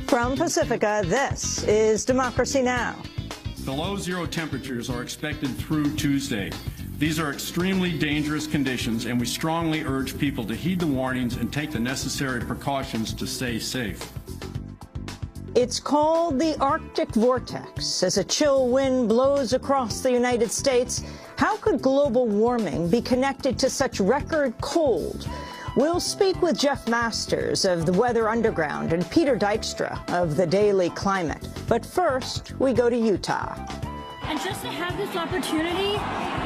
From Pacifica, this is Democracy Now! Below zero temperatures are expected through Tuesday. These are extremely dangerous conditions, and we strongly urge people to heed the warnings and take the necessary precautions to stay safe. It's called the Arctic Vortex. As a chill wind blows across the United States, how could global warming be connected to such record cold? We'll speak with Jeff Masters of the Weather Underground and Peter Dykstra of the Daily Climate. But first, we go to Utah. And just to have this opportunity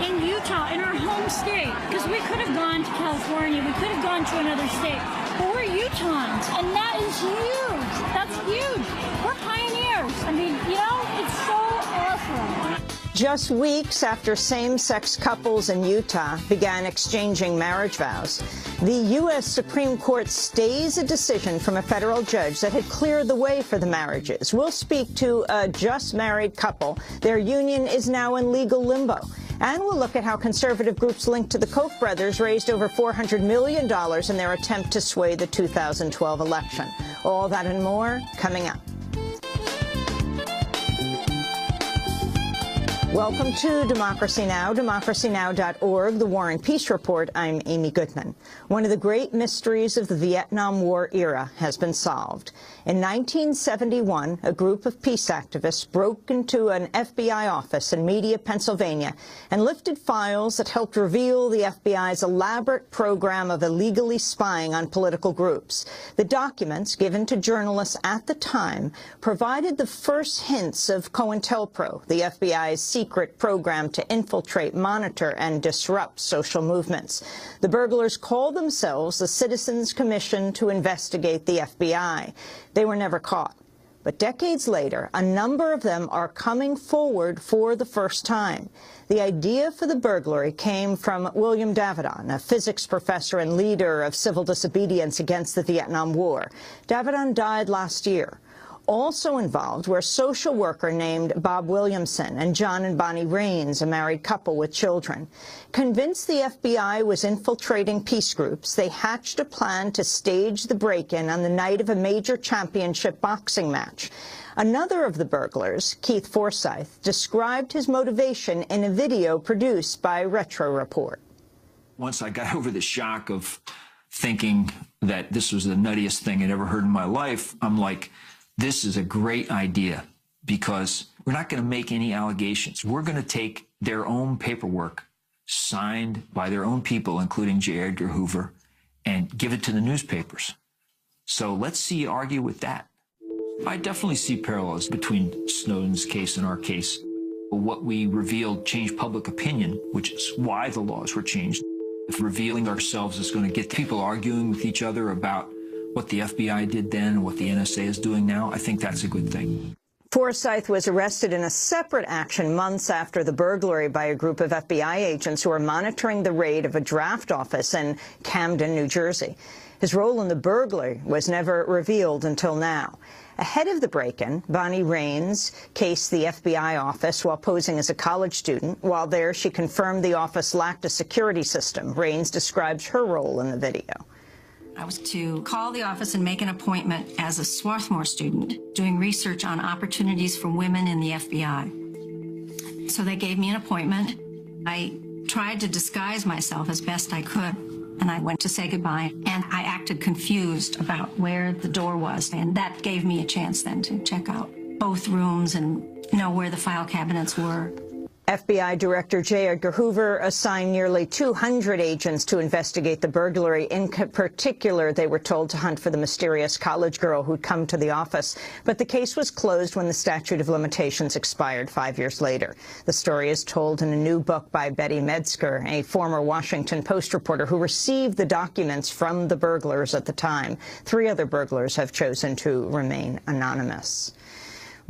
in Utah, in our home state, because we could have gone to California, we could have gone to another state, but we're Utahns, and that is huge. That's huge. We're pioneers. I mean, you know, it's so awesome. Just weeks after same-sex couples in Utah began exchanging marriage vows, the U.S. Supreme Court stays a decision from a federal judge that had cleared the way for the marriages. We'll speak to a just-married couple. Their union is now in legal limbo. And we'll look at how conservative groups linked to the Koch brothers raised over $400 million in their attempt to sway the 2012 election. All that and more coming up. Welcome to Democracy Now!, democracynow.org, The War and Peace Report. I'm Amy Goodman. One of the great mysteries of the Vietnam War era has been solved. In 1971, a group of peace activists broke into an FBI office in Media, Pennsylvania, and lifted files that helped reveal the FBI's elaborate program of illegally spying on political groups. The documents, given to journalists at the time, provided the first hints of COINTELPRO, the FBI's secret program to infiltrate, monitor, and disrupt social movements. The burglars called themselves the Citizens Commission to investigate the FBI. They were never caught. But decades later, a number of them are coming forward for the first time. The idea for the burglary came from William Davidon, a physics professor and leader of civil disobedience against the Vietnam War. Davidon died last year. Also involved were a social worker named Bob Williamson and John and Bonnie Raines, a married couple with children. Convinced the FBI was infiltrating peace groups, they hatched a plan to stage the break-in on the night of a major championship boxing match. Another of the burglars, Keith Forsyth, described his motivation in a video produced by Retro Report. Once I got over the shock of thinking that this was the nuttiest thing I'd ever heard in my life, I'm like, this is a great idea, because we're not going to make any allegations. We're going to take their own paperwork signed by their own people, including J. Edgar Hoover, and give it to the newspapers. So let's see you argue with that. I definitely see parallels between Snowden's case and our case. What we revealed changed public opinion, which is why the laws were changed. If revealing ourselves is going to get people arguing with each other about what the FBI did then and what the NSA is doing now, I think that's a good thing. Forsyth was arrested in a separate action months after the burglary by a group of FBI agents who were monitoring the raid of a draft office in Camden, New Jersey. His role in the burglary was never revealed until now. Ahead of the break-in, Bonnie Raines cased the FBI office while posing as a college student. While there, she confirmed the office lacked a security system. Raines describes her role in the video. I was to call the office and make an appointment as a Swarthmore student doing research on opportunities for women in the FBI. So they gave me an appointment. I tried to disguise myself as best I could, and I went to say goodbye, and I acted confused about where the door was, and that gave me a chance then to check out both rooms and know where the file cabinets were. FBI Director J. Edgar Hoover assigned nearly 200 agents to investigate the burglary. In particular, they were told to hunt for the mysterious college girl who'd come to the office. But the case was closed when the statute of limitations expired 5 years later. The story is told in a new book by Betty Metzger, a former Washington Post reporter who received the documents from the burglars at the time. 3 other burglars have chosen to remain anonymous.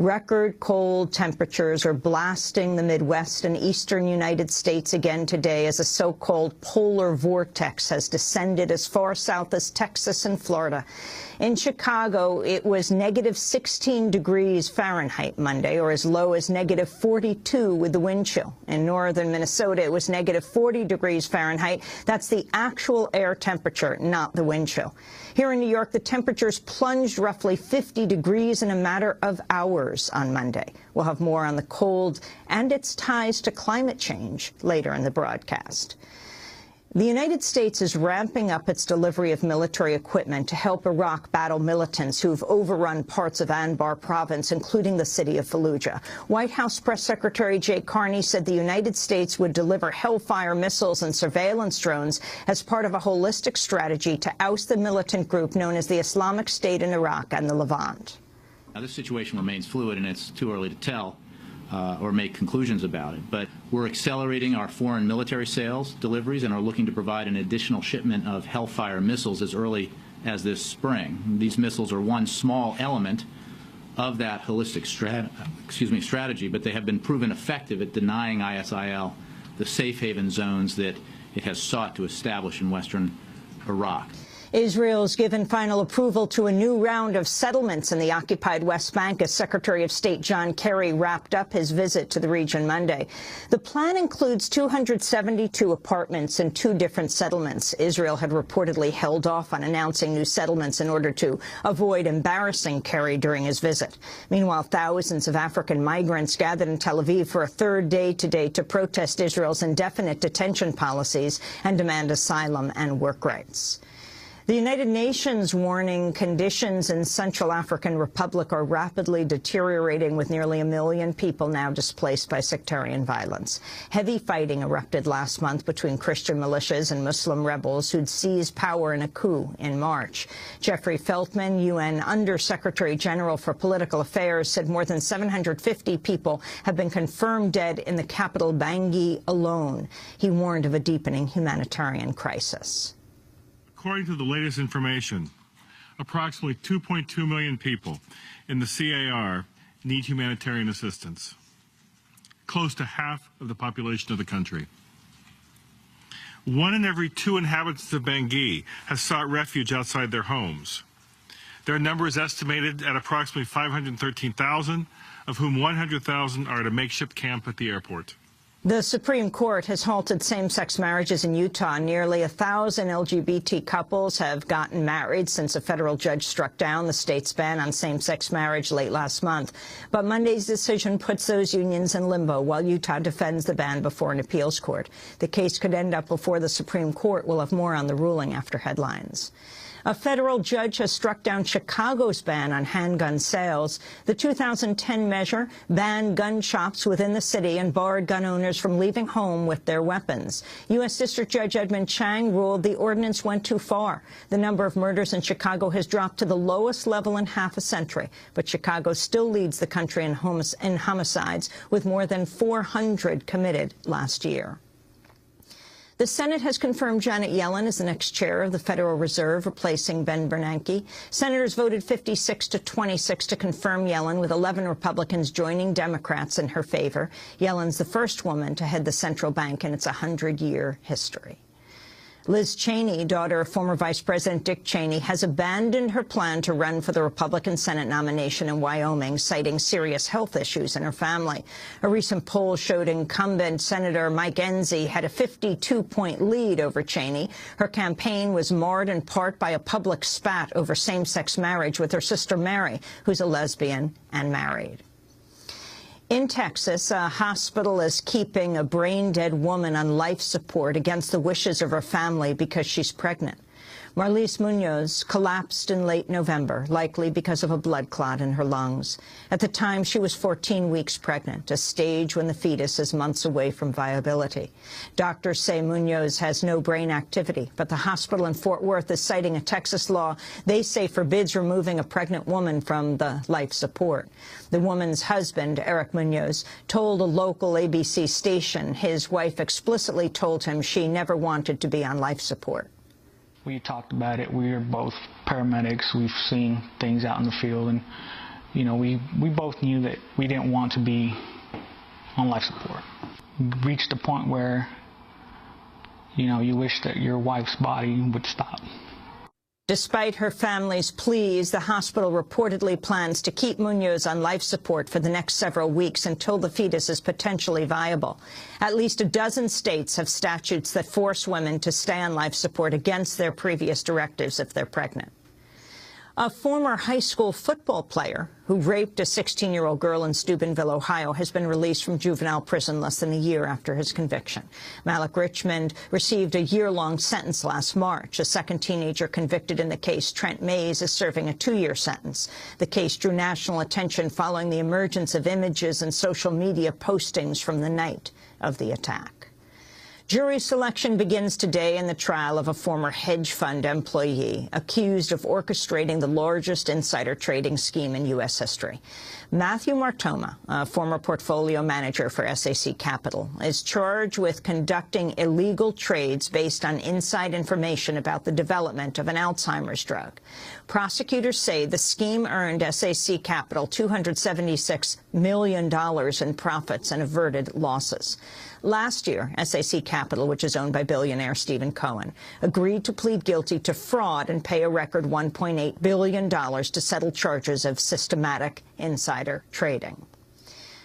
Record cold temperatures are blasting the Midwest and eastern United States again today as a so-called polar vortex has descended as far south as Texas and Florida. In Chicago, it was negative 16 degrees Fahrenheit Monday, or as low as negative 42 with the wind chill. In northern Minnesota, it was negative 40 degrees Fahrenheit. That's the actual air temperature, not the wind chill. Here in New York, the temperatures plunged roughly 50 degrees in a matter of hours on Monday. We'll have more on the cold and its ties to climate change later in the broadcast. The United States is ramping up its delivery of military equipment to help Iraq battle militants who've overrun parts of Anbar province, including the city of Fallujah. White House Press Secretary Jay Carney said the United States would deliver Hellfire missiles and surveillance drones as part of a holistic strategy to oust the militant group known as the Islamic State in Iraq and the Levant. Now, this situation remains fluid, and it's too early to tell or make conclusions about it. But we're accelerating our foreign military sales deliveries and are looking to provide an additional shipment of Hellfire missiles as early as this spring. These missiles are one small element of that holistic strategy, but they have been proven effective at denying ISIL the safe haven zones that it has sought to establish in western Iraq. Israel's given final approval to a new round of settlements in the occupied West Bank as Secretary of State John Kerry wrapped up his visit to the region Monday. The plan includes 272 apartments in 2 different settlements. Israel had reportedly held off on announcing new settlements in order to avoid embarrassing Kerry during his visit. Meanwhile, thousands of African migrants gathered in Tel Aviv for a third day today to protest Israel's indefinite detention policies and demand asylum and work rights. The United Nations warning conditions in Central African Republic are rapidly deteriorating, with nearly 1 million people now displaced by sectarian violence. Heavy fighting erupted last month between Christian militias and Muslim rebels who'd seized power in a coup in March. Jeffrey Feltman, UN Under-Secretary General for Political Affairs, said more than 750 people have been confirmed dead in the capital Bangui alone. He warned of a deepening humanitarian crisis. According to the latest information, approximately 2.2 million people in the CAR need humanitarian assistance, close to half of the population of the country. 1 in every 2 inhabitants of Bangui has sought refuge outside their homes. Their number is estimated at approximately 513,000, of whom 100,000 are at a makeshift camp at the airport. The Supreme Court has halted same-sex marriages in Utah. Nearly 1,000 LGBT couples have gotten married since a federal judge struck down the state's ban on same-sex marriage late last month. But Monday's decision puts those unions in limbo while Utah defends the ban before an appeals court. The case could end up before the Supreme Court. We'll have more on the ruling after headlines. A federal judge has struck down Chicago's ban on handgun sales. The 2010 measure banned gun shops within the city and barred gun owners from leaving home with their weapons. U.S. District Judge Edmund Chang ruled the ordinance went too far. The number of murders in Chicago has dropped to the lowest level in half a century, but Chicago still leads the country in homicides, with more than 400 committed last year. The Senate has confirmed Janet Yellen as the next chair of the Federal Reserve, replacing Ben Bernanke. Senators voted 56 to 26 to confirm Yellen, with 11 Republicans joining Democrats in her favor. Yellen's the first woman to head the central bank in its 100-year history. Liz Cheney, daughter of former Vice President Dick Cheney, has abandoned her plan to run for the Republican Senate nomination in Wyoming, citing serious health issues in her family. A recent poll showed incumbent Senator Mike Enzi had a 52-point lead over Cheney. Her campaign was marred in part by a public spat over same-sex marriage with her sister Mary, who's a lesbian and married. In Texas, a hospital is keeping a brain-dead woman on life support against the wishes of her family because she's pregnant. Marlise Munoz collapsed in late November, likely because of a blood clot in her lungs. At the time, she was 14 weeks pregnant, a stage when the fetus is months away from viability. Doctors say Munoz has no brain activity, but the hospital in Fort Worth is citing a Texas law they say forbids removing a pregnant woman from the life support. The woman's husband, Eric Munoz, told a local ABC station his wife explicitly told him she never wanted to be on life support. We talked about it. We are both paramedics. We've seen things out in the field, and You know, we both knew that we didn't want to be on life support. We reached a point where, you know, you wish that your wife's body would stop. Despite her family's pleas, the hospital reportedly plans to keep Munoz on life support for the next several weeks until the fetus is potentially viable. At least a dozen states have statutes that force women to stay on life support against their previous directives if they're pregnant. A former high school football player who raped a 16-year-old girl in Steubenville, Ohio, has been released from juvenile prison less than a year after his conviction. Malik Richmond received a year-long sentence last March. A second teenager convicted in the case, Trent Mays, is serving a 2-year sentence. The case drew national attention following the emergence of images and social media postings from the night of the attack. Jury selection begins today in the trial of a former hedge fund employee accused of orchestrating the largest insider trading scheme in U.S. history. Matthew Martoma, a former portfolio manager for SAC Capital, is charged with conducting illegal trades based on inside information about the development of an Alzheimer's drug. Prosecutors say the scheme earned SAC Capital $276 million in profits and averted losses. Last year, SAC Capital, which is owned by billionaire Stephen Cohen, agreed to plead guilty to fraud and pay a record $1.8 billion to settle charges of systematic insider trading.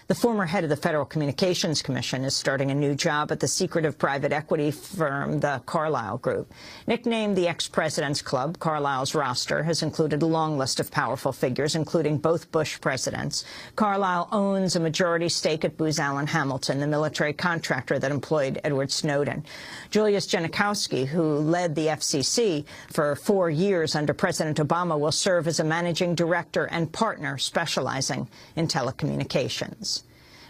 The former head of the Federal Communications Commission is starting a new job at the secretive private equity firm, the Carlyle Group. Nicknamed the Ex-President's Club, Carlyle's roster has included a long list of powerful figures, including both Bush presidents. Carlyle owns a majority stake at Booz Allen Hamilton, the military contractor that employed Edward Snowden. Julius Genachowski, who led the FCC for 4 years under President Obama, will serve as a managing director and partner specializing in telecommunications.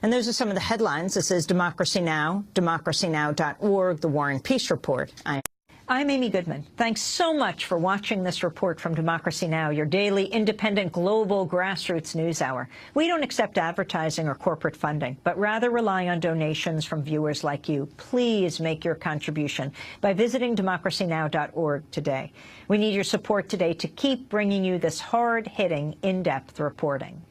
And those are some of the headlines. This is Democracy Now!, democracynow.org, The War and Peace Report. I'm Amy Goodman. Thanks so much for watching this report from Democracy Now!, your daily, independent, global grassroots news hour. We don't accept advertising or corporate funding, but rather rely on donations from viewers like you. Please make your contribution by visiting democracynow.org today. We need your support today to keep bringing you this hard-hitting, in-depth reporting.